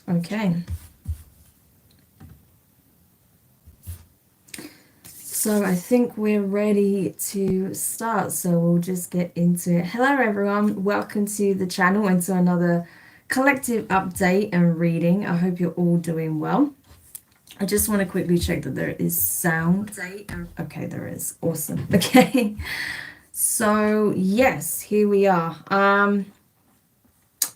Okay. So I think we're ready to start. So we'll just get into it. Hello, everyone. Welcome to the channel and to another collective update and reading. I hope you're all doing well. I just want to quickly check that there is sound. Okay, there is. Awesome. Okay. So yes, here we are.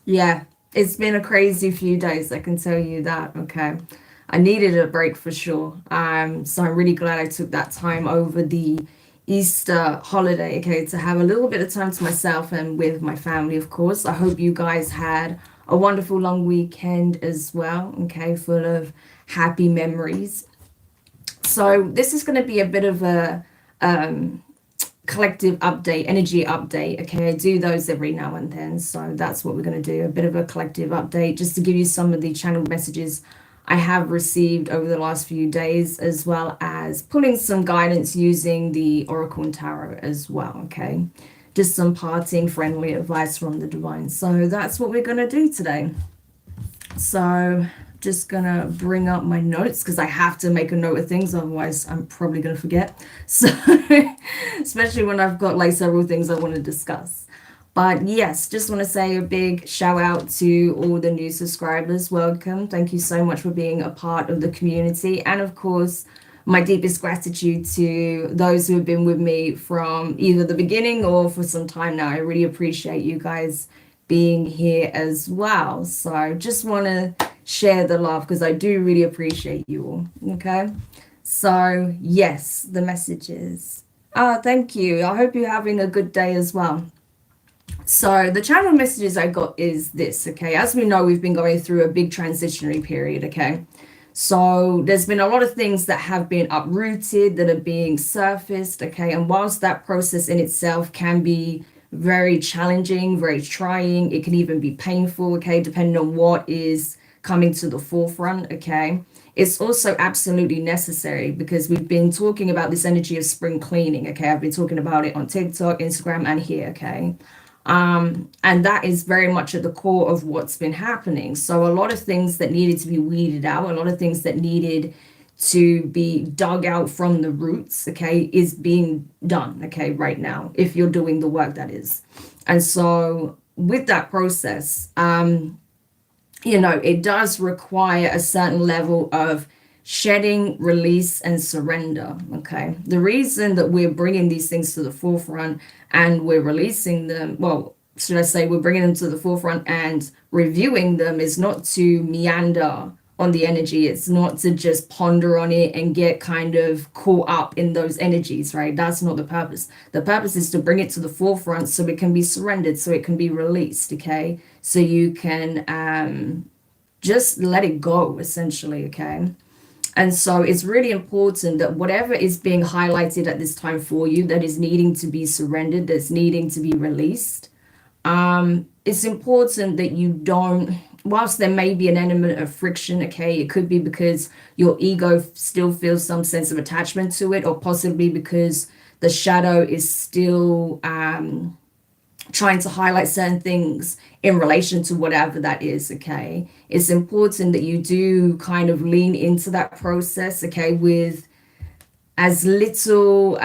Yeah, it's been a crazy few days, I can tell you that. Okay. I needed a break for sure. So I'm really glad I took that time over the Easter holiday, okay, to have a little bit of time to myself and with my family, of course. I hope you guys had a wonderful long weekend as well, okay, full of happy memories. So this is going to be a bit of a collective update, energy update. Okay, I do those every now and then, so that's what we're going to do, a bit of a collective update just to give you some of the channeled messages I have received over the last few days, as well as pulling some guidance using the Oracle and Tarot as well. Okay, just some parting friendly advice from the divine. So that's what we're going to do today. So just gonna bring up my notes because I have to make a note of things, otherwise I'm probably gonna forget. So especially when I've got like several things I want to discuss. But yes, just want to say a big shout out to all the new subscribers. Welcome. Thank you so much for being a part of the community. And of course, my deepest gratitude to those who have been with me from either the beginning or for some time now. I really appreciate you guys being here as well. So just want to share the love because I do really appreciate you all. Okay. So yes, the messages. Oh, thank you. I hope you're having a good day as well. So the channel messages I got is this, okay? As we know, we've been going through a big transitionary period, okay? So there's been a lot of things that have been uprooted, that are being surfaced, okay? And whilst that process in itself can be very challenging, very trying, it can even be painful, okay, depending on what is coming to the forefront, okay? It's also absolutely necessary because we've been talking about this energy of spring cleaning, okay? I've been talking about it on TikTok, Instagram, and here, okay? And that is very much at the core of what's been happening. So a lot of things that needed to be weeded out, a lot of things that needed to be dug out from the roots, okay, is being done, okay, right now, if you're doing the work, that is. And so with that process, it does require a certain level of shedding, release, and surrender. Okay. The reason that we're bringing these things to the forefront and we're releasing them, well, should I say we're bringing them to the forefront and reviewing them, is not to meander on the energy. It's not to just ponder on it and get kind of caught up in those energies, right? That's not the purpose. The purpose is to bring it to the forefront so it can be surrendered, so it can be released, okay? So you can just let it go, essentially, okay? And so it's really important that whatever is being highlighted at this time for you, that is needing to be surrendered, that's needing to be released, it's important that you don't, whilst there may be an element of friction, okay, it could be because your ego still feels some sense of attachment to it, or possibly because the shadow is still trying to highlight certain things in relation to whatever that is, okay? It's important that you do kind of lean into that process, okay, with as little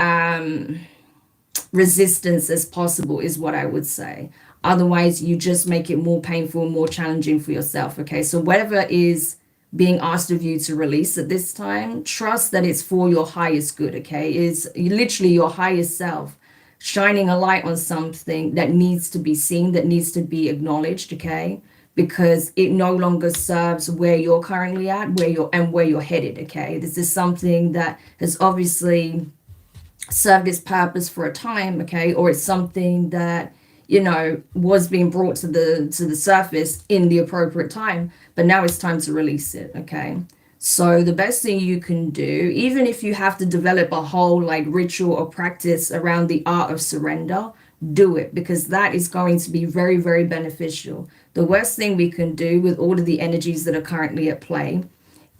resistance as possible, is what I would say. Otherwise, you just make it more painful, more challenging for yourself, okay? So whatever is being asked of you to release at this time, trust that it's for your highest good, okay? It's literally your highest self shining a light on something that needs to be seen, that needs to be acknowledged, okay? Because it no longer serves where you're currently at, where you're headed, okay? This is something that has obviously served its purpose for a time, okay? Or it's something that was being brought to the surface in the appropriate time, but now it's time to release it, okay? So the best thing you can do, even if you have to develop a whole like ritual or practice around the art of surrender, do it, because that is going to be very, very beneficial. The worst thing we can do with all of the energies that are currently at play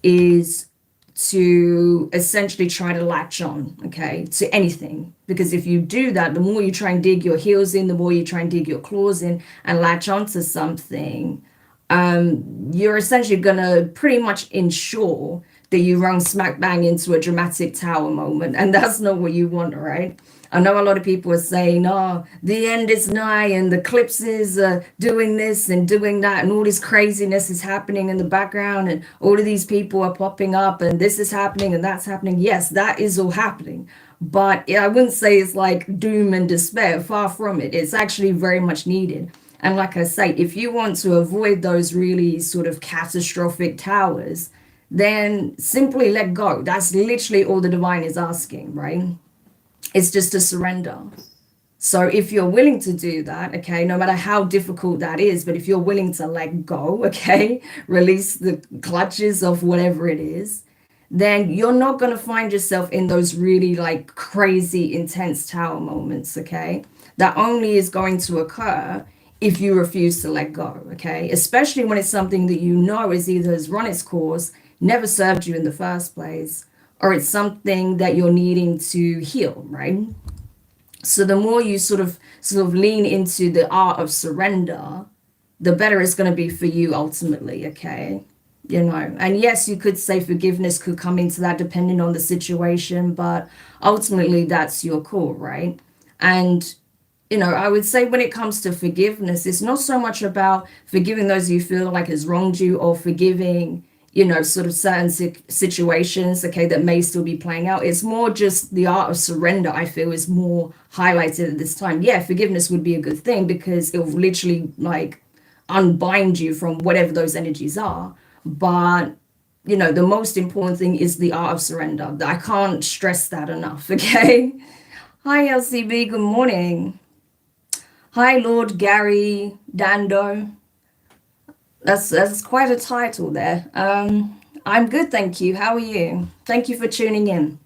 is to essentially try to latch on, okay, to anything. Because if you do that, the more you try and dig your heels in, the more you try and dig your claws in and latch onto something, you're essentially going to pretty much ensure that you run smack bang into a dramatic tower moment. And that's not what you want, right? I know a lot of people are saying, oh, the end is nigh and the eclipses are doing this and doing that, and all this craziness is happening in the background, and all of these people are popping up, and this is happening and that's happening. Yes, that is all happening. But I wouldn't say it's like doom and despair. Far from it. It's actually very much needed. And like I say, if you want to avoid those really sort of catastrophic towers, then simply let go. That's literally all the divine is asking, right? It's just to surrender. So if you're willing to do that, okay, no matter how difficult that is, but if you're willing to let go, okay, release the clutches of whatever it is, then you're not going to find yourself in those really like crazy, intense tower moments, okay? That only is going to occur if you refuse to let go, okay? Especially when it's something that you know is either has run its course, never served you in the first place, or it's something that you're needing to heal, right? So the more you sort of lean into the art of surrender, the better it's going to be for you ultimately, okay? You know, and yes, you could say forgiveness could come into that depending on the situation, but ultimately that's your call, right? And I would say when it comes to forgiveness, it's not so much about forgiving those you feel like has wronged you, or forgiving, sort of certain situations, okay, that may still be playing out. It's more just the art of surrender, I feel, is more highlighted at this time. Yeah, forgiveness would be a good thing because it will literally like unbind you from whatever those energies are. But the most important thing is the art of surrender. I can't stress that enough, okay? Hi, LCB, good morning. Hi, Lord Gary Dando. That's quite a title there. I'm good, thank you. How are you? Thank you for tuning in.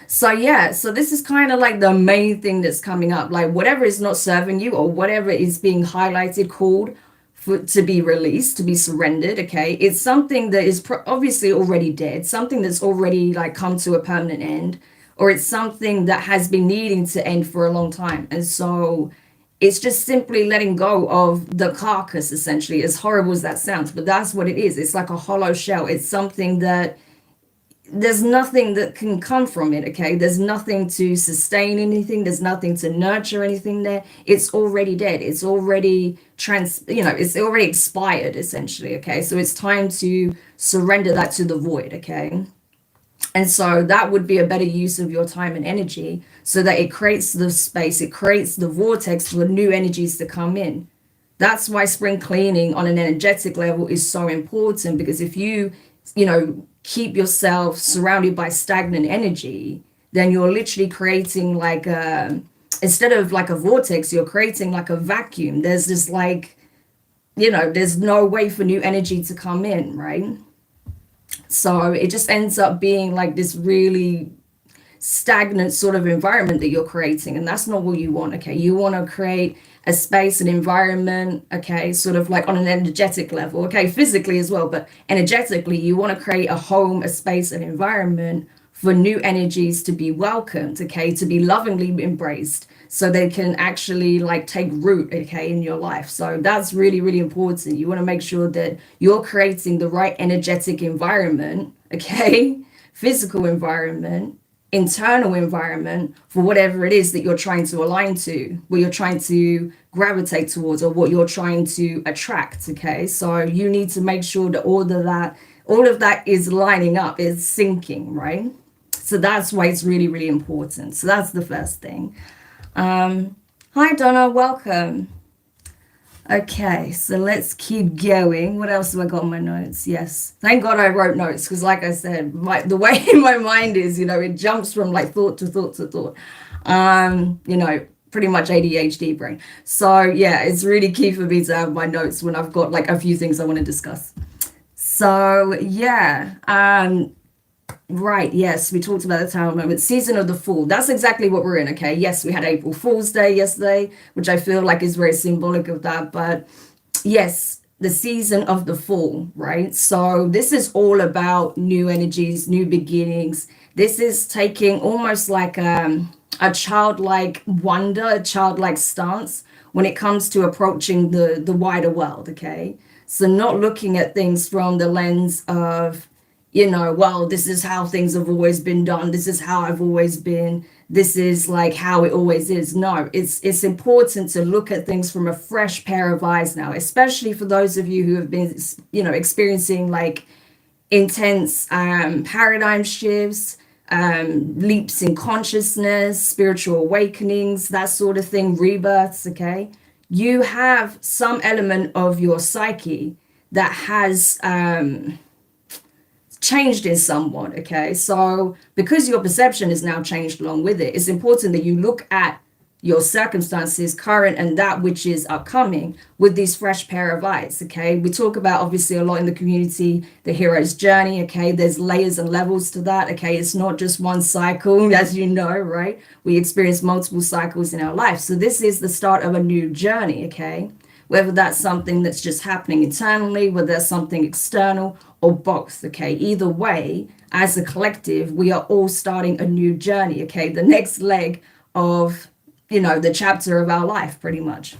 So yeah, so this is kind of like the main thing that's coming up. Like whatever is not serving you, or whatever is being highlighted, called for to be released, to be surrendered. Okay, it's something that is obviously already dead, something that's already like come to a permanent end, or it's something that has been needing to end for a long time. And so it's just simply letting go of the carcass, essentially, as horrible as that sounds, but that's what it is. It's like a hollow shell. It's something that there's nothing that can come from it, okay? There's nothing to sustain anything. There's nothing to nurture anything there. It's already dead. It's already it's already expired, essentially, okay? So it's time to surrender that to the void, okay? And so that would be a better use of your time and energy, so that it creates the space, it creates the vortex for new energies to come in. That's why spring cleaning on an energetic level is so important, because if keep yourself surrounded by stagnant energy, then you're literally creating like instead of like a vortex, you're creating like a vacuum. There's this like, there's no way for new energy to come in, right? So it just ends up being like this really stagnant sort of environment that you're creating, and that's not what you want, okay? You want to create a space, an environment, okay, sort of like on an energetic level, okay, physically as well, but energetically you want to create a home, a space, an environment for new energies to be welcomed, okay, to be lovingly embraced, so they can actually like take root, okay, in your life. So that's really, really important. You want to make sure that you're creating the right energetic environment, okay, physical environment, internal environment, for whatever it is that you're trying to align to, what you're trying to gravitate towards, or what you're trying to attract, okay? So you need to make sure that all of that is lining up, is syncing, right? So that's why it's really, really important. So that's the first thing. Hi Donna, welcome. Okay, so let's keep going. What else have I got on my notes? Yes, thank God I wrote notes, because like I said, the way my mind is, it jumps from like thought to thought to thought. Pretty much ADHD brain. So yeah, it's really key for me to have my notes when I've got like a few things I want to discuss. So yeah, right, yes, we talked about the tower moment. Season of the Fool. That's exactly what we're in, okay? Yes, we had April Fool's Day yesterday, which I feel like is very symbolic of that. But yes, the season of the Fool, right? So this is all about new energies, new beginnings. This is taking almost like a childlike wonder, a childlike stance when it comes to approaching the wider world, okay? So not looking at things from the lens of, well, this is how things have always been done. This is how I've always been. This is like how it always is. No, it's important to look at things from a fresh pair of eyes now, especially for those of you who have been, experiencing like intense paradigm shifts, leaps in consciousness, spiritual awakenings, that sort of thing, rebirths, okay? You have some element of your psyche that has changed in somewhat, okay? So because your perception is now changed along with it, it's important that you look at your circumstances, current and that which is upcoming, with these fresh pair of eyes, okay? We talk about, obviously, a lot in the community, the hero's journey, okay? There's layers and levels to that, okay? It's not just one cycle, as you know, right? We experience multiple cycles in our life. So this is the start of a new journey, okay? Whether that's something that's just happening internally, whether that's something external, or both, okay? Either way, as a collective, we are all starting a new journey, okay? The next leg of, the chapter of our life, pretty much.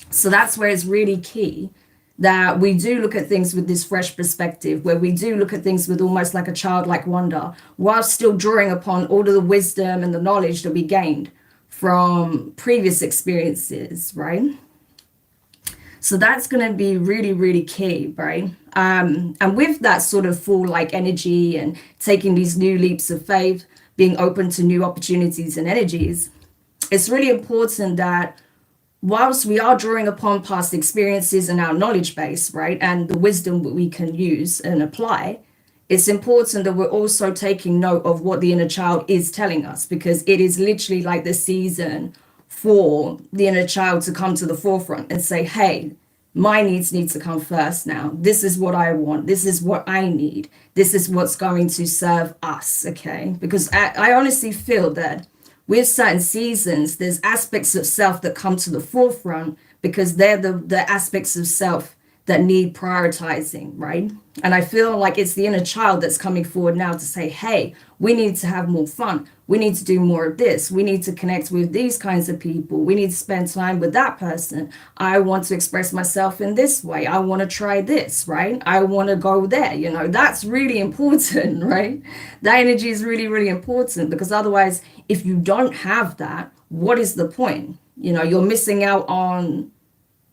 So that's where it's really key that we do look at things with this fresh perspective, where we do look at things with almost like a childlike wonder, while still drawing upon all of the wisdom and the knowledge that we gained from previous experiences, right? So that's going to be really, really key, right? And with that sort of full like energy and taking these new leaps of faith, being open to new opportunities and energies, it's really important that whilst we are drawing upon past experiences and our knowledge base, right, and the wisdom that we can use and apply, it's important that we're also taking note of what the inner child is telling us, because it is literally like the season for the inner child to come to the forefront and say, hey, my needs need to come first now. This is what I want. This is what I need. This is what's going to serve us, okay? Because I honestly feel that with certain seasons, there's aspects of self that come to the forefront because they're the aspects of self that need prioritizing, right? And I feel like it's the inner child that's coming forward now to say, hey, we need to have more fun. We need to do more of this. We need to connect with these kinds of people. We need to spend time with that person. I want to express myself in this way. I want to try this, right? I want to go there. That's really important, right? That energy is really, really important, because otherwise, if you don't have that, what is the point? You're missing out on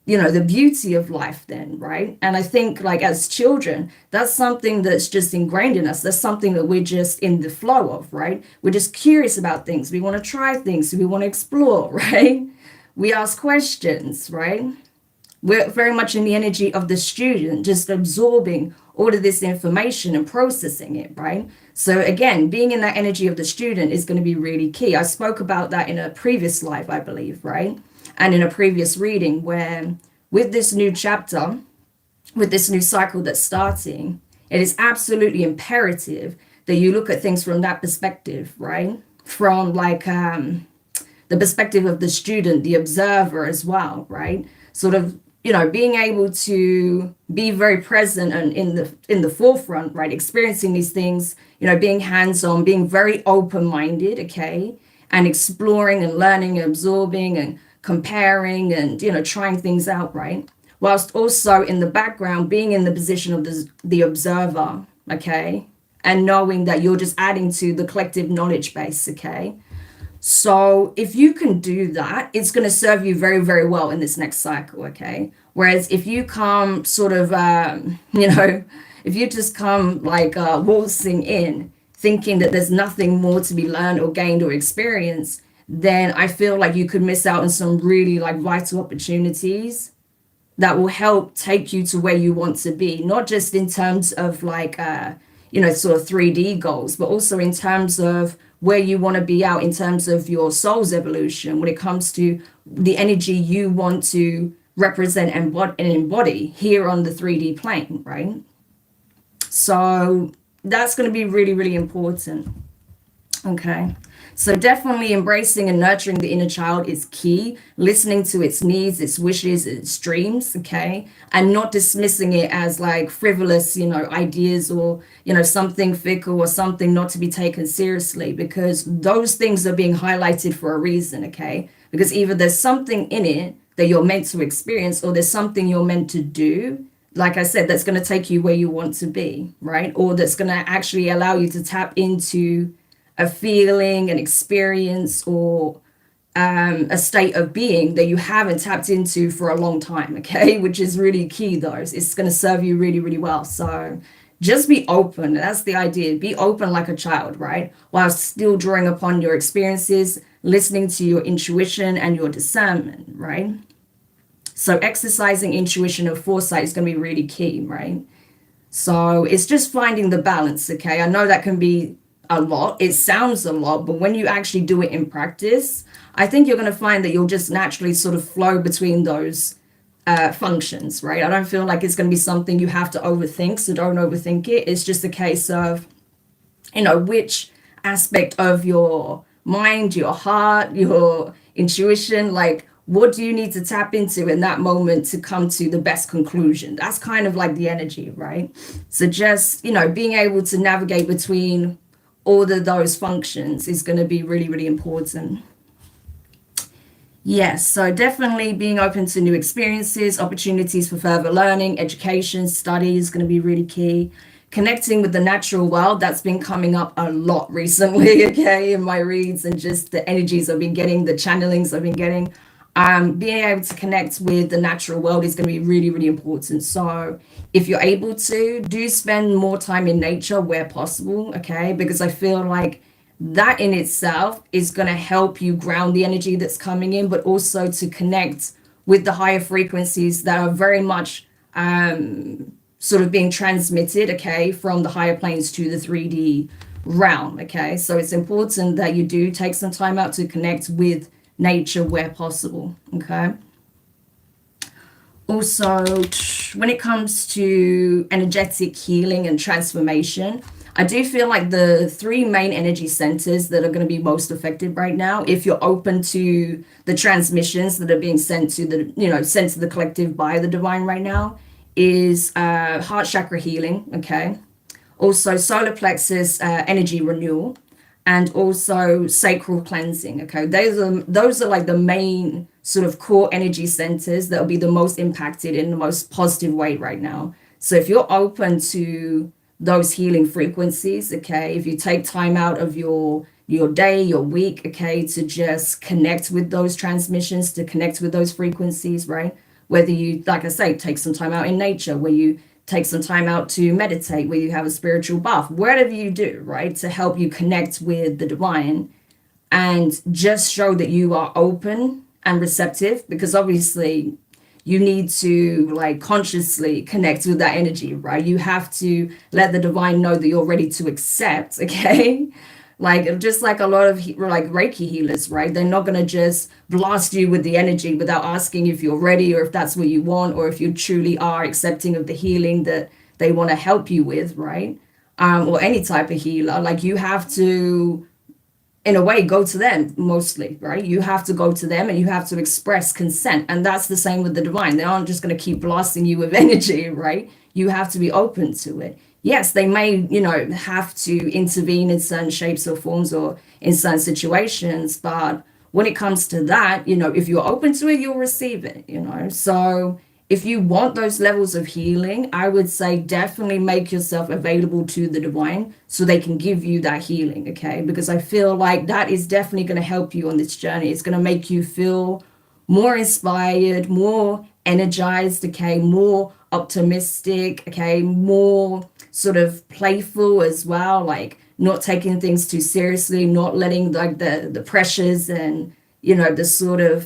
the beauty of life then, right? And I think like as children, that's something that's just ingrained in us. That's something that we're just in the flow of, right? We're just curious about things. We want to try things. We want to explore, right? We ask questions, right? We're very much in the energy of the student, just absorbing all of this information and processing it, right? So again, being in that energy of the student is going to be really key. I spoke about that in a previous live, I believe, right? And in a previous reading, where with this new chapter, with this new cycle that's starting, it is absolutely imperative that you look at things from that perspective, right? From like the perspective of the student, the observer as well, right? Sort of, being able to be very present and in the forefront, right? Experiencing these things, being hands-on, being very open-minded, okay? And exploring and learning and absorbing and comparing and trying things out, right? Whilst also in the background being in the position of the observer, okay? And knowing that you're just adding to the collective knowledge base, okay? So if you can do that, it's going to serve you very, very well in this next cycle, okay? Whereas if you come sort of if you just come like waltzing in thinking that there's nothing more to be learned or gained or experienced, then I feel like you could miss out on some really like vital opportunities that will help take you to where you want to be, not just in terms of like, sort of 3D goals, but also in terms of where you want to be out in terms of your soul's evolution, when it comes to the energy you want to represent and embody here on the 3D plane, right? So that's going to be really, really important. Okay. So definitely embracing and nurturing the inner child is key. Listening to its needs, its wishes, its dreams, okay? And not dismissing it as like frivolous, ideas or, something fickle or something not to be taken seriously, because those things are being highlighted for a reason, okay? Because either there's something in it that you're meant to experience, or there's something you're meant to do like I said, that's going to take you where you want to be, right? Or that's going to actually allow you to tap into a feeling, an experience, or a state of being that you haven't tapped into for a long time, okay? Which is really key, though. It's going to serve you really, really well. So just be open. That's the idea. Be open like a child, right? While still drawing upon your experiences, listening to your intuition and your discernment, right? So exercising intuition and foresight is going to be really key, right? So it's just finding the balance, okay? I know that can be a lot. It sounds a lot, but when you actually do it in practice, I think you're going to find that you'll just naturally sort of flow between those functions, right? I don't feel like it's going to be something you have to overthink, so don't overthink it. It's just a case of, which aspect of your mind, your heart, your intuition, like what do you need to tap into in that moment to come to the best conclusion? That's kind of like the energy, right? So just, being able to navigate between all of those functions is going to be really, really important. Yes, so definitely being open to new experiences, opportunities for further learning, education, study is going to be really key. Connecting with the natural world, that's been coming up a lot recently, okay, in my reads and just the energies I've been getting, the channelings I've been getting. Being able to connect with the natural world is going to be really, really important. So if you're able to, do spend more time in nature where possible, okay, because I feel like that in itself is going to help you ground the energy that's coming in, but also to connect with the higher frequencies that are very much sort of being transmitted, okay, from the higher planes to the 3D realm, okay? So it's important that you do take some time out to connect with nature where possible, okay? Also, when it comes to energetic healing and transformation, I do feel like the three main energy centers that are going to be most affected right now, if you're open to the transmissions that are being sent to sent to the collective by the divine right now, is heart chakra healing, okay? Also solar plexus energy renewal, and also sacral cleansing, okay? Those are like the main sort of core energy centers that will be the most impacted in the most positive way right now. So if you're open to those healing frequencies, okay, if you take time out of your day, your week, okay, to just connect with those transmissions, to connect with those frequencies, right? Whether you, like I say, take some time out in nature, where you take some time out to meditate, where you have a spiritual bath, whatever you do, right, to help you connect with the divine and just show that you are open and receptive, because obviously you need to like consciously connect with that energy, right? You have to let the divine know that you're ready to accept, okay? Like just like a lot of like Reiki healers, right? They're not going to just blast you with the energy without asking if you're ready or if that's what you want or if you truly are accepting of the healing that they want to help you with, right? Or any type of healer. Like you have to, in a way, go to them mostly, right? You have to go to them and you have to express consent. And that's the same with the divine. They aren't just going to keep blasting you with energy, right? You have to be open to it. Yes, they may, have to intervene in certain shapes or forms or in certain situations. But when it comes to that, if you're open to it, you'll receive it, So if you want those levels of healing, I would say definitely make yourself available to the divine so they can give you that healing, okay? Because I feel like that is definitely going to help you on this journey. It's going to make you feel more inspired, more energized, okay, more optimistic, okay, more sort of playful as well, like not taking things too seriously, not letting like the pressures and, the sort of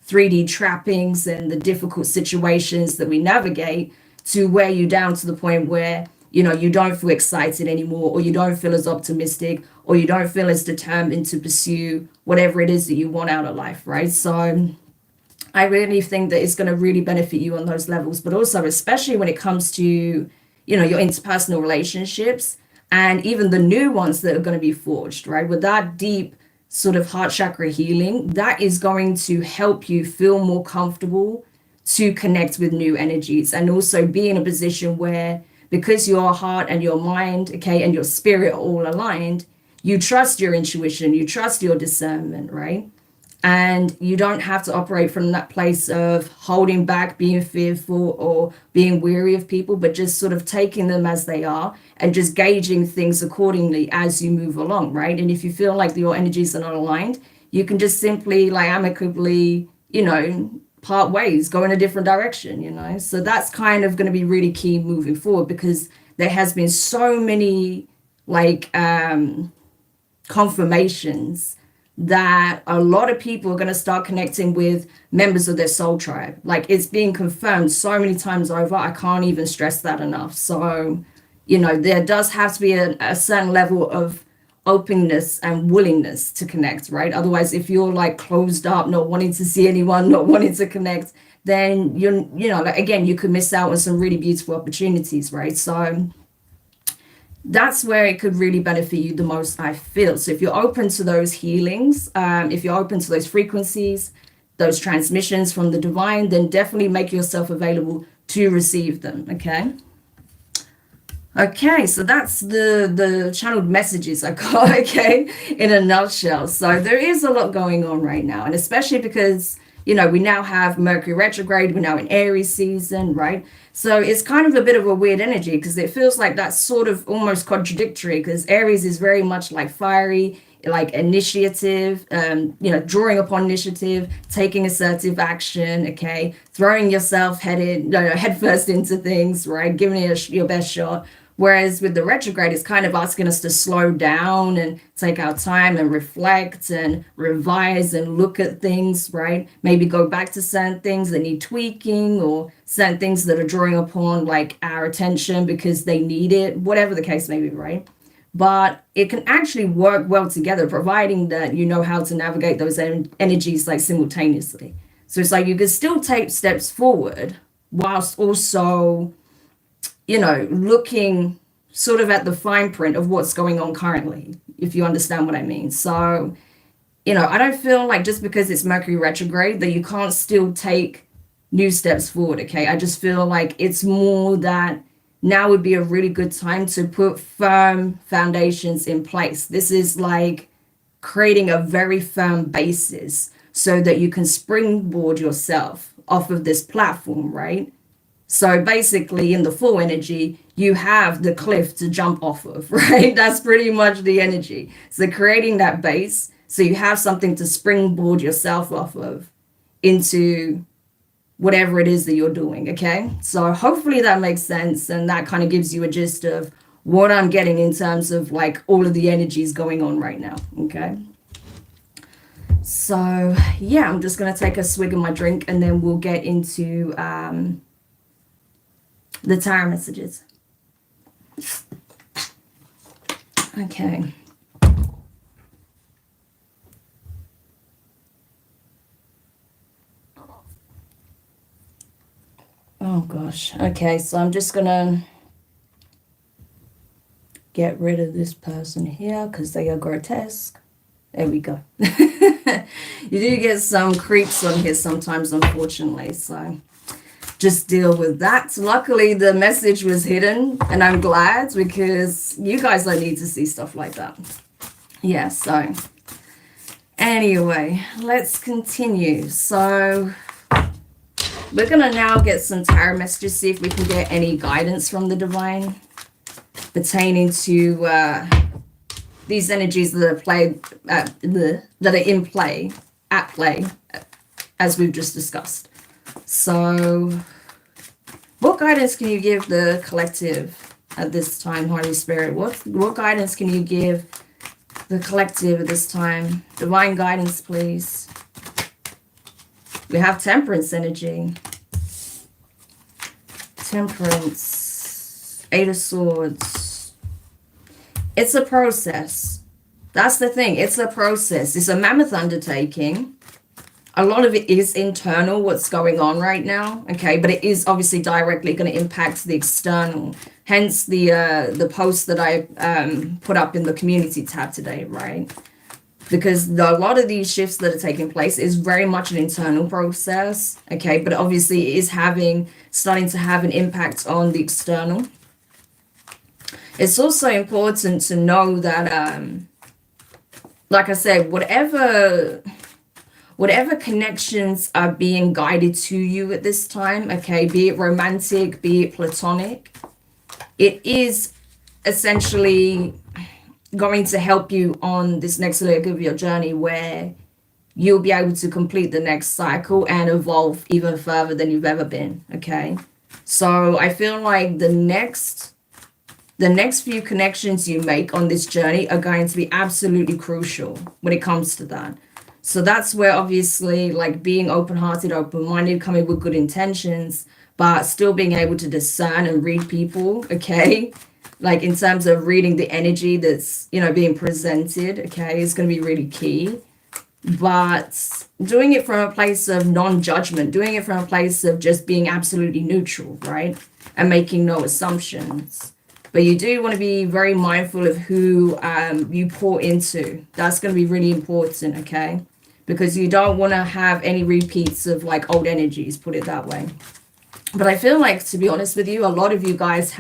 3D trappings and the difficult situations that we navigate to wear you down to the point where, you don't feel excited anymore, or you don't feel as optimistic, or you don't feel as determined to pursue whatever it is that you want out of life, right? So I really think that it's going to really benefit you on those levels, but also especially when it comes to, your interpersonal relationships and even the new ones that are going to be forged, right? With that deep sort of heart chakra healing, that is going to help you feel more comfortable to connect with new energies and also be in a position where, because your heart and your mind, okay, and your spirit are all aligned, you trust your intuition, you trust your discernment, right? And you don't have to operate from that place of holding back, being fearful, or being weary of people, but just sort of taking them as they are and just gauging things accordingly as you move along, right? And if you feel like your energies are not aligned, you can just simply, like, amicably, part ways, go in a different direction. So that's kind of going to be really key moving forward, because there has been so many, like, confirmations that a lot of people are going to start connecting with members of their soul tribe. Like, it's being confirmed so many times over. I can't even stress that enough. So, there does have to be a certain level of openness and willingness to connect, right? Otherwise, if you're like closed up, not wanting to see anyone, not wanting to connect, then like, again, you could miss out on some really beautiful opportunities, right? So that's where it could really benefit you the most, I feel. So if you're open to those healings, if you're open to those frequencies, those transmissions from the divine, then definitely make yourself available to receive them. Okay, so that's the channeled messages I got, okay, in a nutshell. So there is a lot going on right now, and especially because, we now have Mercury retrograde, we're now in Aries season, right? So it's kind of a bit of a weird energy, because it feels like that's sort of almost contradictory, because Aries is very much like fiery, like initiative, drawing upon initiative, taking assertive action, okay, throwing yourself head first into things, right, giving it your best shot. Whereas with the retrograde, it's kind of asking us to slow down and take our time and reflect and revise and look at things, right? Maybe go back to certain things that need tweaking, or certain things that are drawing upon like our attention because they need it, whatever the case may be, right? But it can actually work well together, providing that you know how to navigate those energies like simultaneously. So it's like you can still take steps forward whilst also looking sort of at the fine print of what's going on currently, if you understand what I mean. So, I don't feel like just because it's Mercury retrograde that you can't still take new steps forward, okay? I just feel like it's more that now would be a really good time to put firm foundations in place. This is like creating a very firm basis so that you can springboard yourself off of this platform, right? So basically, in the full energy, you have the cliff to jump off of, right? That's pretty much the energy. So creating that base, so you have something to springboard yourself off of into whatever it is that you're doing, okay? So hopefully that makes sense, and that kind of gives you a gist of what I'm getting in terms of like all of the energies going on right now, okay? So yeah, I'm just going to take a swig of my drink, and then we'll get into the tarot messages. Okay. Oh gosh. Okay, so I'm just gonna get rid of this person here because they are grotesque. There we go. You do get some creeps on here sometimes, unfortunately, so just deal with that. Luckily, the message was hidden, and I'm glad, because you guys don't need to see stuff like that. Yeah, so anyway, let's continue. So we're going to now get some tarot messages, see if we can get any guidance from the divine pertaining to these energies that are at play, as we've just discussed. So what guidance can you give the collective at this time, Holy Spirit? What guidance can you give the collective at this time? Divine guidance, please. We have Temperance energy. Temperance. Eight of Swords. It's a process. That's the thing. It's a process. It's a mammoth undertaking. A lot of it is internal, what's going on right now, okay? But it is obviously directly going to impact the external. Hence the post that I put up in the community tab today, right? Because a lot of these shifts that are taking place is very much an internal process, okay? But obviously it is starting to have an impact on the external. It's also important to know that, like I said, whatever whatever connections are being guided to you at this time, okay, be it romantic, be it platonic, it is essentially going to help you on this next leg of your journey where you'll be able to complete the next cycle and evolve even further than you've ever been, okay? So I feel like the next few connections you make on this journey are going to be absolutely crucial when it comes to that. So that's where obviously like being open-hearted, open-minded, coming with good intentions, but still being able to discern and read people, okay? Like in terms of reading the energy that's, you know, being presented, okay, is going to be really key. But doing it from a place of non-judgment, doing it from a place of just being absolutely neutral, right? And making no assumptions. But you do want to be very mindful of who you pour into. That's going to be really important, okay? Because you don't want to have any repeats of like old energies, put it that way. But I feel like, to be honest with you, a lot of you guys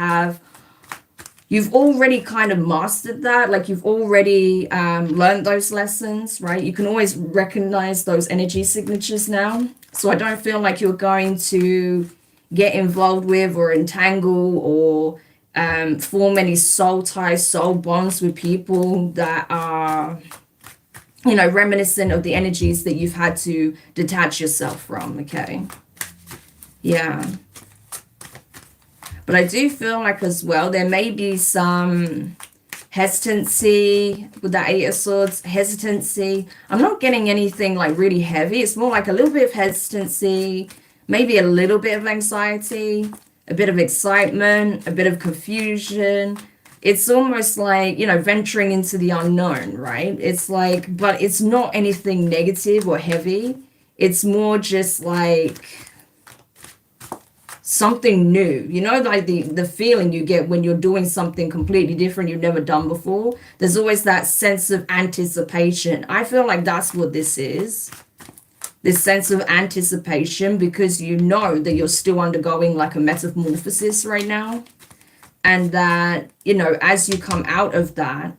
you've already kind of mastered that. Like you've already learned those lessons, right? You can always recognize those energy signatures now. So I don't feel like you're going to get involved with or entangle or form any soul ties, soul bonds with people that are, you know, reminiscent of the energies that you've had to detach yourself from, okay? Yeah. But I do feel like as well, there may be some hesitancy with that Eight of Swords, hesitancy. I'm not getting anything like really heavy. It's more like a little bit of hesitancy, maybe a little bit of anxiety, a bit of excitement, a bit of confusion. It's almost like, you know, venturing into the unknown, right? It's like, but it's not anything negative or heavy. It's more just like something new, you know, like the feeling you get when you're doing something completely different you've never done before. There's always that sense of anticipation. I feel like that's what this is, this sense of anticipation, because you know that you're still undergoing like a metamorphosis right now, and that, you know, as you come out of that,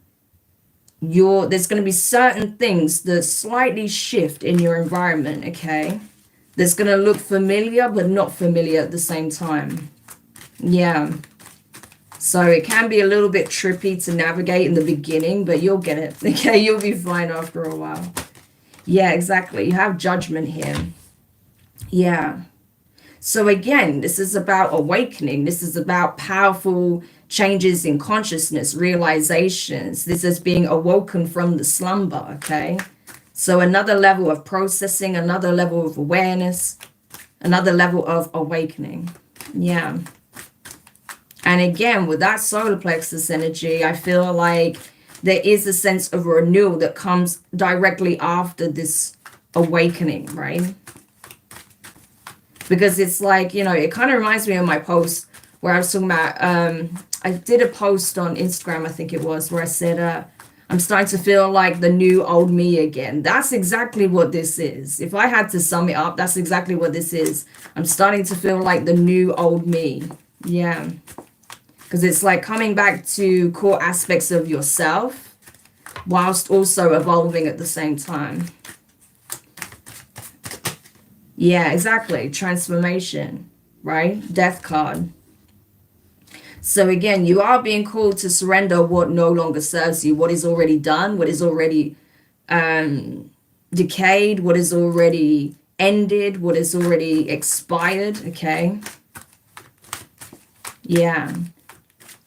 there's going to be certain things that slightly shift in your environment, okay? That's going to look familiar, but not familiar at the same time. Yeah. So it can be a little bit trippy to navigate in the beginning, but you'll get it. Okay, you'll be fine after a while. Yeah, exactly. You have judgment here. Yeah. So again, this is about awakening. This is about powerful changes in consciousness, realizations. This is being awoken from the slumber, okay? So another level of processing, another level of awareness, another level of awakening. Yeah. And again, with that solar plexus energy, I feel like there is a sense of renewal that comes directly after this awakening, right? Because it's like, you know, it kind of reminds me of my post where I was talking about, I did a post on Instagram, I think it was, where I said, I'm starting to feel like the new old me again. That's exactly what this is. If I had to sum it up, that's exactly what this is. I'm starting to feel like the new old me. Yeah. Because it's like coming back to core aspects of yourself whilst also evolving at the same time. Yeah, exactly. Transformation, right? Death card. So again, you are being called to surrender what no longer serves you, what is already done, what is already decayed, what is already ended, what is already expired, okay? Yeah.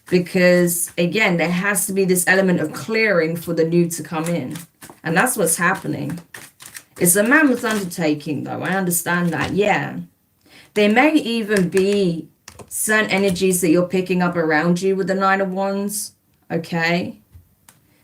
Because again, there has to be this element of clearing for the new to come in. And that's what's happening. It's a mammoth undertaking, though. I understand that. Yeah. There may even be certain energies that you're picking up around you with the Nine of Wands. Okay.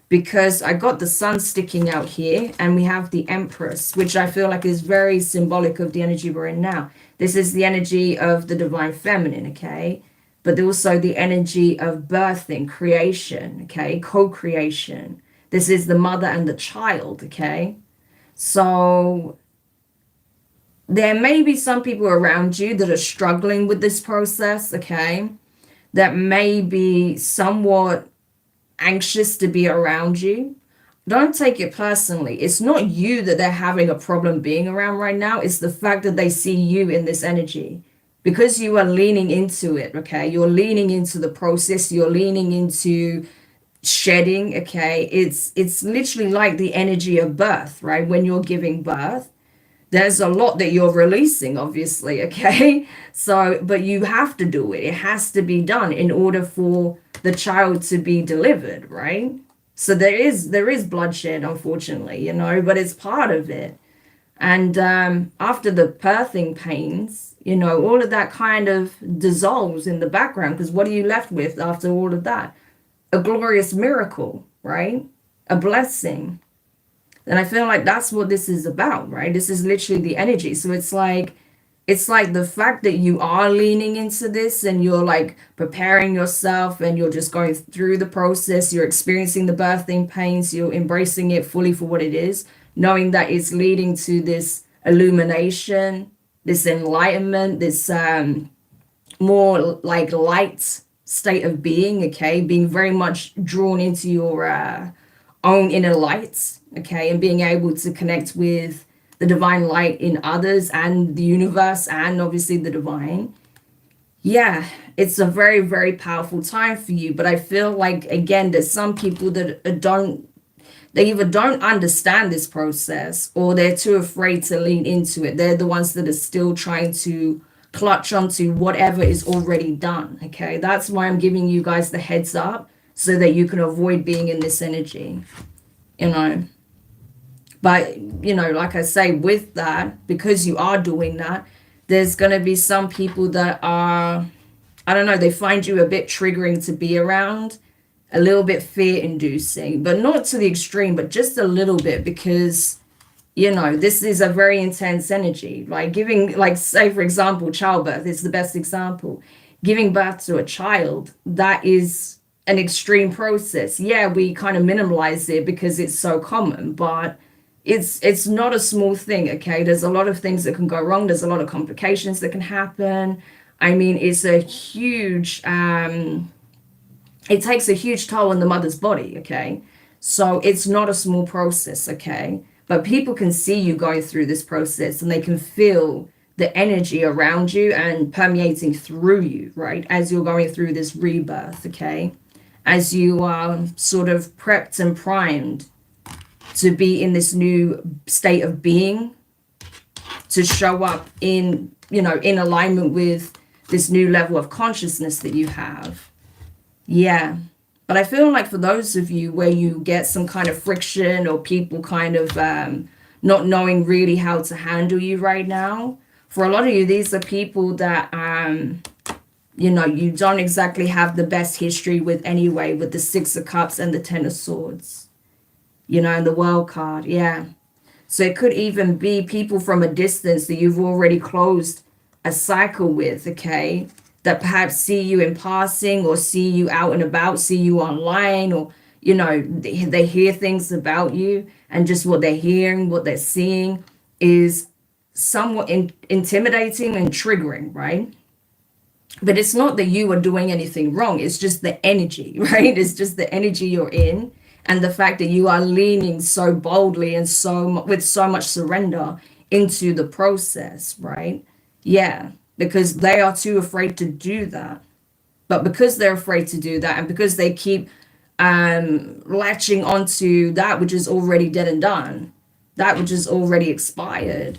Because I got the sun sticking out here and we have the Empress, which I feel like is very symbolic of the energy we're in now. This is the energy of the divine feminine, okay? But also the energy of birthing, creation, okay? Co-creation. This is the mother and the child, okay? So there may be some people around you that are struggling with this process, okay? That may be somewhat anxious to be around you. don't take it personally. It's not you that they're having a problem being around right now. It's the fact that they see you in this energy because you are leaning into it. Okay. You're leaning into the process. You're leaning into shedding. Okay. It's literally like the energy of birth, right? When you're giving birth, there's a lot that you're releasing, obviously. Okay. So, but you have to do it. It has to be done in order for the child to be delivered, right? So there is bloodshed, unfortunately, but it's part of it. And after the birthing pains, all of that kind of dissolves in the background, because what are you left with after all of that? A glorious miracle, right? A blessing. And I feel like that's what this is about, right? This is literally the energy. So it's like the fact that you are leaning into this and you're like preparing yourself and you're just going through the process, you're experiencing the birthing pains, you're embracing it fully for what it is, knowing that it's leading to this illumination, this enlightenment, this more like light state of being, okay, being very much drawn into your own inner light, okay, and being able to connect with the divine light in others and the universe and obviously the divine. Yeah, it's a very, very powerful time for you. But I feel like, again, there's some people that they either don't understand this process or they're too afraid to lean into it. They're the ones that are still trying to clutch onto whatever is already done. Okay, that's why I'm giving you guys the heads up so that you can avoid being in this energy, you know. But, like I say, with that, because you are doing that, there's going to be some people that are, I don't know, they find you a bit triggering to be around, a little bit fear inducing, but not to the extreme, but just a little bit because, this is a very intense energy. Like giving, like, say, for example, childbirth is the best example. Giving birth to a child, that is an extreme process. Yeah, we kind of minimalize it because it's so common, but it's not a small thing. Okay, there's a lot of things that can go wrong. There's a lot of complications that can happen. I mean, it's a huge it takes a huge toll on the mother's body. Okay, so it's not a small process. Okay, but people can see you going through this process and they can feel the energy around you and permeating through you, right, as you're going through this rebirth. Okay, as you are sort of prepped and primed to be in this new state of being, to show up in alignment with this new level of consciousness that you have. Yeah. But I feel like for those of you where you get some kind of friction or people kind of not knowing really how to handle you right now, for a lot of you, these are people that, you don't exactly have the best history with anyway, with the Six of Cups and the Ten of Swords. And the World card, yeah. So it could even be people from a distance that you've already closed a cycle with, okay, that perhaps see you in passing or see you out and about, see you online, or, they hear things about you and just what they're hearing, what they're seeing is somewhat intimidating and triggering, right? But it's not that you are doing anything wrong. It's just the energy, right? It's just the energy you're in. And the fact that you are leaning so boldly and with so much surrender into the process, right? Yeah, because they are too afraid to do that. But because they're afraid to do that and because they keep latching onto that which is already dead and done, that which is already expired,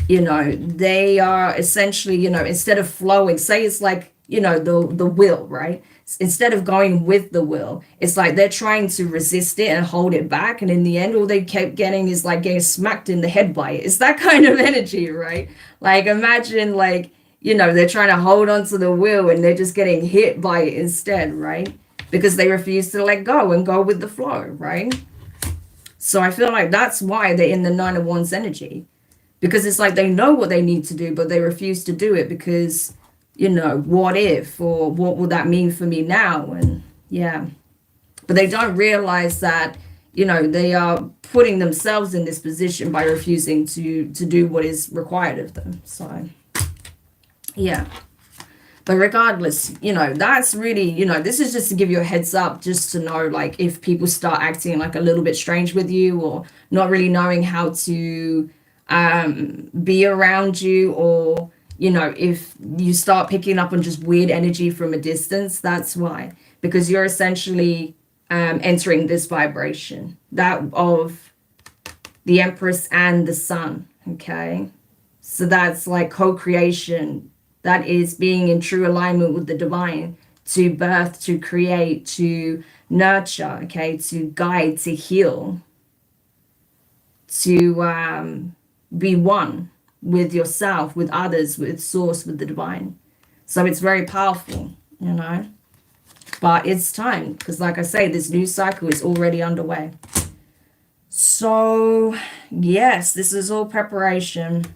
they are essentially, instead of flowing, say it's like, the will, right? Instead of going with the will, it's like they're trying to resist it and hold it back. And in the end, all they kept getting is like getting smacked in the head by it. It's that kind of energy, right? Like imagine like, they're trying to hold on to the will and they're just getting hit by it instead, right? Because they refuse to let go and go with the flow, right? So I feel like that's why they're in the Nine of Wands energy. Because it's like they know what they need to do, but they refuse to do it because, what if, or what would that mean for me now? And yeah, but they don't realize that, they are putting themselves in this position by refusing to do what is required of them. So, yeah. But regardless, that's really, this is just to give you a heads up, just to know, like, if people start acting like a little bit strange with you, or not really knowing how to be around you, or, if you start picking up on just weird energy from a distance, that's why. Because you're essentially entering this vibration, that of the Empress and the Sun, okay? So that's like co-creation. That is being in true alignment with the divine, to birth, to create, to nurture, okay, to guide, to heal, to be one with yourself, with others, with source, with the divine. So it's very powerful, but it's time, because like I say, this new cycle is already underway. So yes, this is all preparation.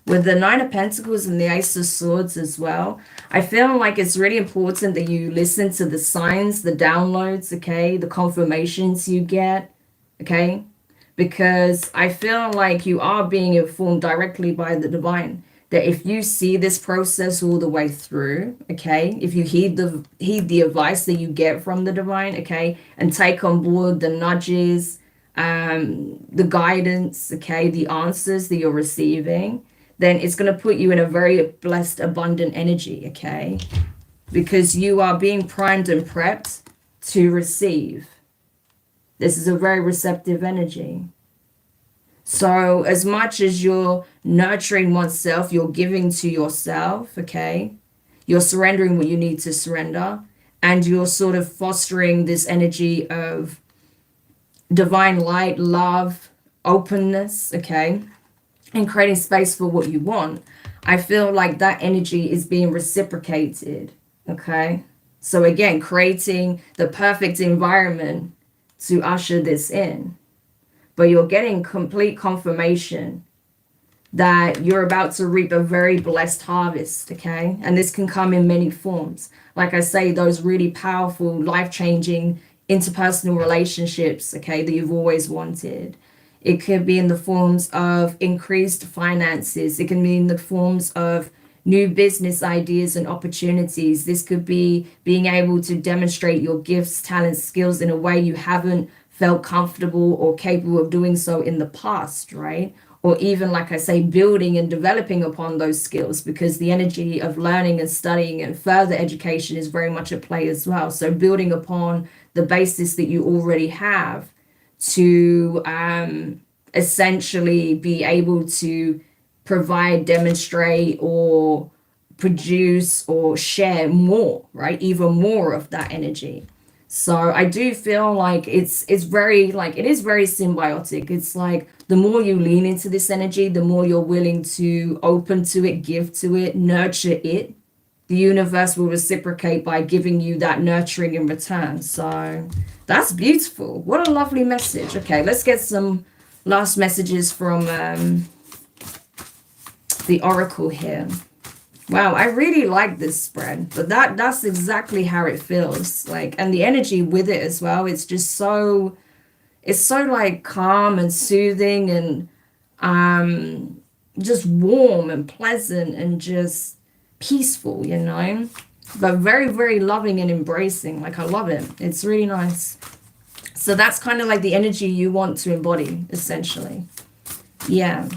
With the Nine of Pentacles and the Ace of Swords as well, I feel like it's really important that you listen to the signs, the downloads, okay, the confirmations you get, okay, because I feel like you are being informed directly by the divine, that if you see this process all the way through, okay, if you heed the advice that you get from the divine, okay, and take on board the nudges, the guidance, okay, the answers that you're receiving, then it's going to put you in a very blessed, abundant energy, okay? Because you are being primed and prepped to receive. This is a very receptive energy. So as much as you're nurturing oneself, you're giving to yourself, okay? You're surrendering what you need to surrender, and you're sort of fostering this energy of divine light, love, openness, okay? And creating space for what you want. I feel like that energy is being reciprocated, okay? So again, creating the perfect environment to usher this in. But you're getting complete confirmation that you're about to reap a very blessed harvest, okay? And this can come in many forms. Like I say, those really powerful, life-changing interpersonal relationships, okay, that you've always wanted. It could be in the forms of increased finances. It can be in the forms of new business ideas and opportunities. This could be being able to demonstrate your gifts, talents, skills in a way you haven't felt comfortable or capable of doing so in the past, right? Or even, like I say, building and developing upon those skills, because the energy of learning and studying and further education is very much at play as well. So building upon the basis that you already have to essentially be able to provide, demonstrate, or produce or share more, right? Even more of that energy. So I do feel like it's very, like, it is very symbiotic. It's like the more you lean into this energy, the more you're willing to open to it, give to it, nurture it. The universe will reciprocate by giving you that nurturing in return. So that's beautiful. What a lovely message. Okay, let's get some last messages from the Oracle here. Wow, I really like this spread, but that's exactly how it feels. Like, and the energy with it as well, it's just so, it's so like calm and soothing and just warm and pleasant and just peaceful, but very, very loving and embracing. Like, I love it. It's really nice. So that's kind of like the energy you want to embody, essentially. Yeah.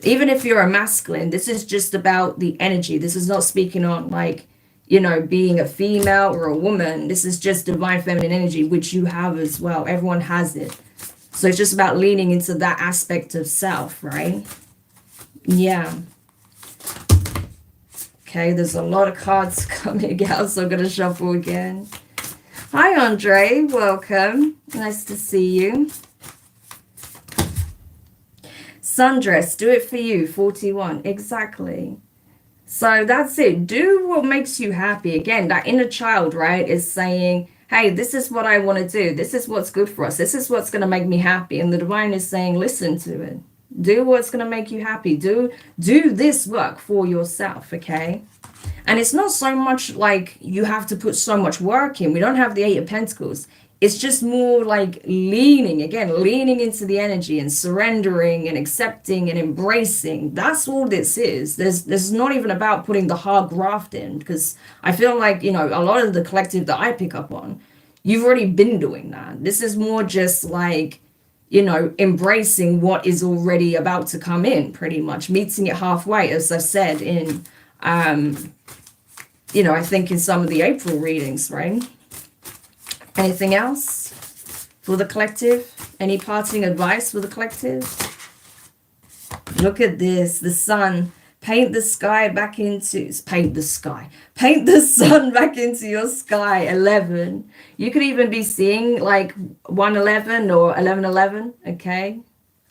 Even if you're a masculine, this is just about the energy. This is not speaking on, like, being a female or a woman. This is just divine feminine energy, which you have as well. Everyone has it. So it's just about leaning into that aspect of self, right? Yeah. Okay, there's a lot of cards coming out, so I'm going to shuffle again. Hi, Andre. Welcome. Nice to see you. Sundress, do it for you, 41. Exactly. So that's it. Do what makes you happy. Again, that inner child, right, is saying, hey, this is what I want to do. This is what's good for us. This is what's going to make me happy. And the divine is saying, listen to it. Do what's going to make you happy. Do this work for yourself, okay? And it's not so much like you have to put so much work in. We don't have the Eight of Pentacles. It's just more like leaning into the energy and surrendering and accepting and embracing. That's all this is. There's not even about putting the hard graft in, because I feel like, a lot of the collective that I pick up on, you've already been doing that. This is more just like, embracing what is already about to come in, pretty much meeting it halfway, as I said in, I think in some of the April readings, right? Anything else for the collective? Any parting advice for the collective? Look at this, the sun. Paint the sun back into your sky. 11. You could even be seeing like 111 or 1111. Okay,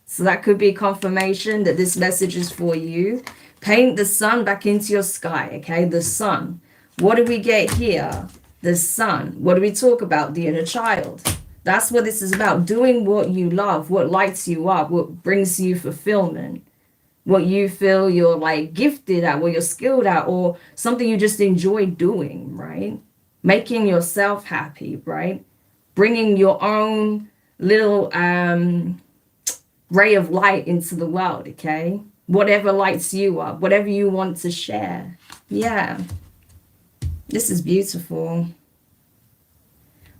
so that could be confirmation that this message is for you. Paint the sun back into your sky. Okay, the sun. What do we get here? The sun. What do we talk about? The inner child. That's what this is about. Doing what you love, what lights you up, what brings you fulfillment, what you feel you're like gifted at, what you're skilled at, or something you just enjoy doing, right? Making yourself happy, right? Bringing your own little ray of light into the world, okay? Whatever lights you up, whatever you want to share. Yeah. This is beautiful.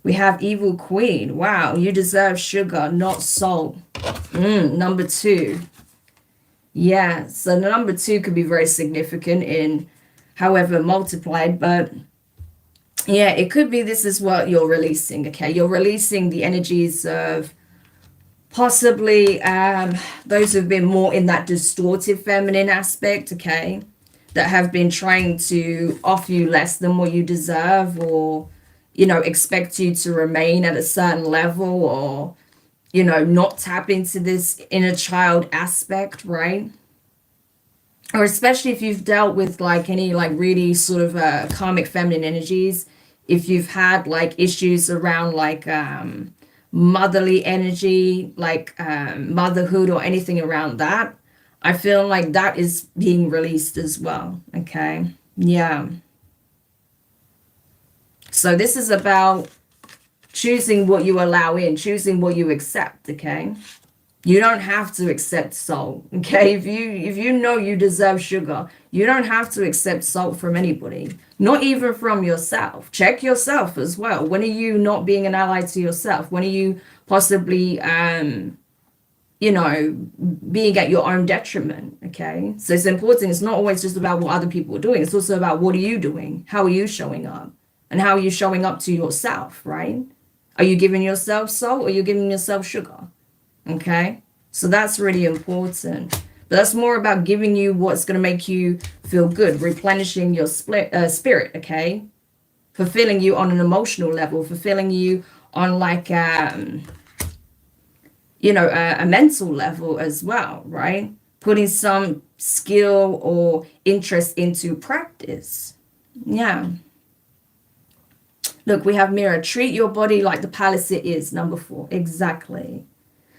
We have Evil Queen. Wow, you deserve sugar, not salt. Number 2. Yeah, so the number 2 could be very significant in however multiplied, but yeah, it could be this is what you're releasing, okay? You're releasing the energies of possibly those who've been more in that distorted feminine aspect, okay? That have been trying to offer you less than what you deserve, or, expect you to remain at a certain level, or, not tap into this inner child aspect, right? Or especially if you've dealt with like any like really sort of karmic feminine energies, if you've had like issues around like motherly energy, like motherhood or anything around that, I feel like that is being released as well, okay? Yeah. So this is about choosing what you allow in, choosing what you accept, okay? You don't have to accept salt, okay? If you know you deserve sugar, you don't have to accept salt from anybody, not even from yourself. Check yourself as well. When are you not being an ally to yourself? When are you possibly being at your own detriment, okay? So it's important. It's not always just about what other people are doing. It's also about what are you doing? How are you showing up? And how are you showing up to yourself, right? Are you giving yourself salt, or are you giving yourself sugar? Okay? So that's really important. But that's more about giving you what's going to make you feel good, replenishing your spirit, okay? Fulfilling you on an emotional level, fulfilling you on like a mental level as well, right? Putting some skill or interest into practice. Yeah. Look, we have Mirror. Treat your body like the palace it is. Number 4. Exactly.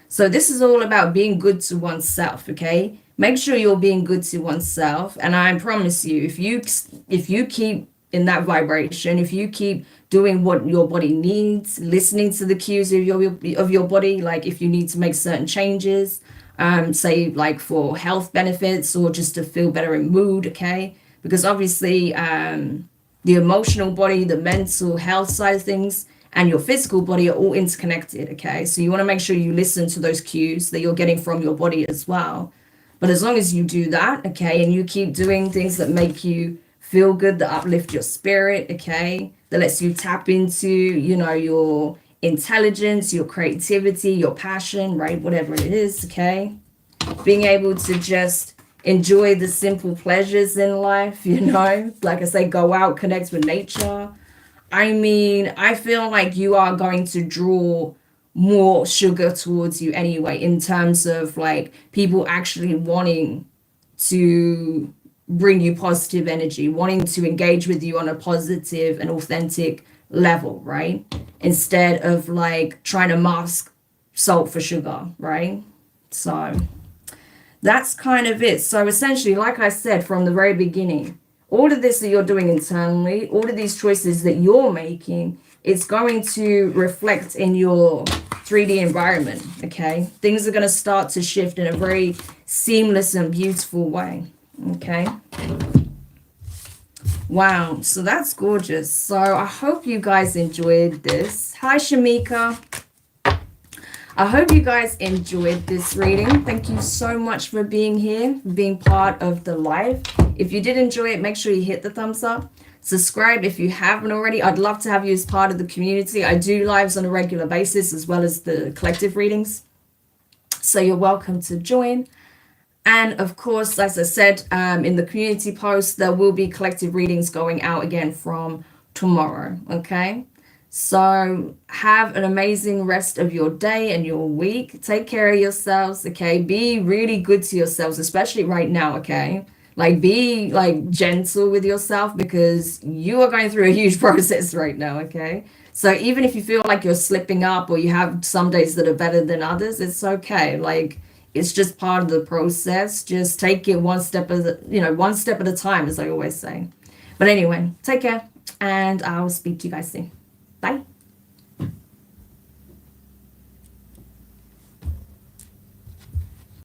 So this is all about being good to oneself, okay? Make sure you're being good to oneself. And I promise you, if you keep in that vibration, if you keep doing what your body needs, listening to the cues of your body, like if you need to make certain changes, say like for health benefits or just to feel better in mood, okay? Because obviously the emotional body, the mental health side of things, and your physical body are all interconnected, okay? So you want to make sure you listen to those cues that you're getting from your body as well. But as long as you do that, okay, and you keep doing things that make you feel good, that uplift your spirit, okay, that lets you tap into, your intelligence, your creativity, your passion, right? Whatever it is, okay? Being able to just enjoy the simple pleasures in life, like I say, go out, connect with nature. I mean, I feel like you are going to draw more sugar towards you anyway, in terms of like people actually wanting to bring you positive energy, wanting to engage with you on a positive and authentic level, right? Instead of like trying to mask salt for sugar, right? So that's kind of it. So essentially, like I said from the very beginning, all of this that you're doing internally, all of these choices that you're making, it's going to reflect in your 3D environment, okay? Things are going to start to shift in a very seamless and beautiful way, okay? Wow, so that's gorgeous. So I hope you guys enjoyed this. Hi, Shamika. I hope you guys enjoyed this reading. Thank you so much for being here, being part of the live. If you did enjoy it, make sure you hit the thumbs up. Subscribe if you haven't already. I'd love to have you as part of the community. I do lives on a regular basis as well as the collective readings. So you're welcome to join. And of course, as I said, in the community post, there will be collective readings going out again from tomorrow, okay? So have an amazing rest of your day and your week. Take care of yourselves, okay? Be really good to yourselves, especially right now, okay? Like, be like gentle with yourself because you are going through a huge process right now, okay? So even if you feel like you're slipping up or you have some days that are better than others, it's okay. Like, it's just part of the process. Just take it one step at one step at a time, as I always say. But anyway, take care, and I'll speak to you guys soon. Bye.